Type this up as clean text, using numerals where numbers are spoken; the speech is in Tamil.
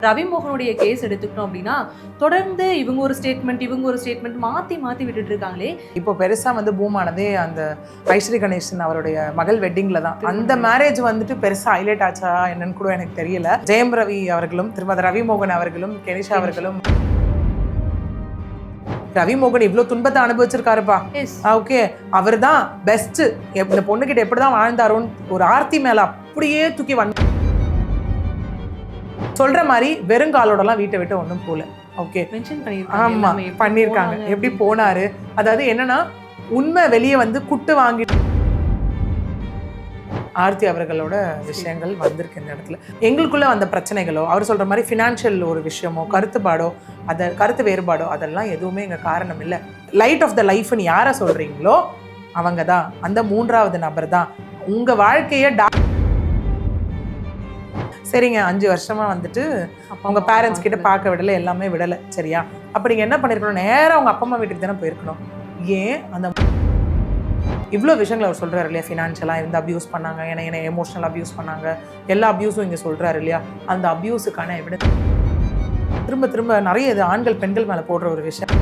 ரவி மோகனுடைய கேஸ் எடுத்துக்கிட்டோம் அப்படின்னா தொடர்ந்து இவங்க ஒரு ஸ்டேட்மெண்ட் மாத்தி விட்டுட்டு இருக்காங்களே. இப்போ பெருசா பூம் ஆனதே அந்த ஐஸ்வரி கணேசன் அவருடைய மகள் வெட்டிங்ல தான். அந்த மேரேஜ் பெருசா ஹைலைட் ஆச்சா என்னன்னு கூட எனக்கு தெரியல. ஜெயம் ரவி அவர்களும் திருமதி ரவி மோகன் அவர்களும் கெனிஷா அவர்களும் ரவி மோகன் இவ்வளவு துன்பத்தை அனுபவிச்சிருக்காருப்பா. ஓகே, அவர் தான் பெஸ்ட். இந்த பொண்ணுகிட்ட எப்படிதான் வாழ்ந்தாரோன்னு ஒரு ஆர்த்தி மேல அப்படியே தூக்கி சொல்ற மாதிரி வெறுங்காலோடலாம் வீட்டை விட்டு ஒன்றும் போல. ஓகே, ஆமா பண்ணியிருக்காங்க. எப்படி போனாரு, அதாவது என்னன்னா உண்மை வெளியே குட்டு வாங்கி ஆர்த்தி அவர்களோட விஷயங்கள் வந்திருக்கு இந்த இடத்துல. எங்களுக்குள்ள வந்த பிரச்சனைகளோ அவர் சொல்ற மாதிரி ஃபினான்ஷியல் ஒரு விஷயமோ கருத்து வேறுபாடோ அதெல்லாம் எதுவுமே எங்க காரணம் இல்லை. லைட் ஆஃப் த லைஃப்னு யாரை சொல்றீங்களோ அவங்க தான், அந்த மூன்றாவது நபர் தான் உங்க வாழ்க்கைய. சரிங்க, 5 வருஷமா உங்க பேரண்ட்ஸ் கிட்ட பார்க்க விடலை, எல்லாமே விடலை, சரியா? அப்ப நீங்க என்ன பண்ணிருக்கணும், நேரம் அவங்க அப்பா அம்மா வீட்டுக்கு தானே போயிருக்கணும். ஏன் அந்த இவ்வளோ விஷயங்கள் அவர் சொல்றாரு இல்லையா? ஃபினான்ஷியலாக அபியூஸ் பண்ணாங்க, என்னை எமோஷனல் அபியூஸ் பண்ணாங்க, எல்லா அபியூஸும் இங்கே சொல்றாரு இல்லையா? அந்த அபியூஸுக்கான எவிடன்ஸ் திரும்ப திரும்ப நிறைய இது ஆண்கள் பெண்கள் மேலே போடுற ஒரு விஷயம்.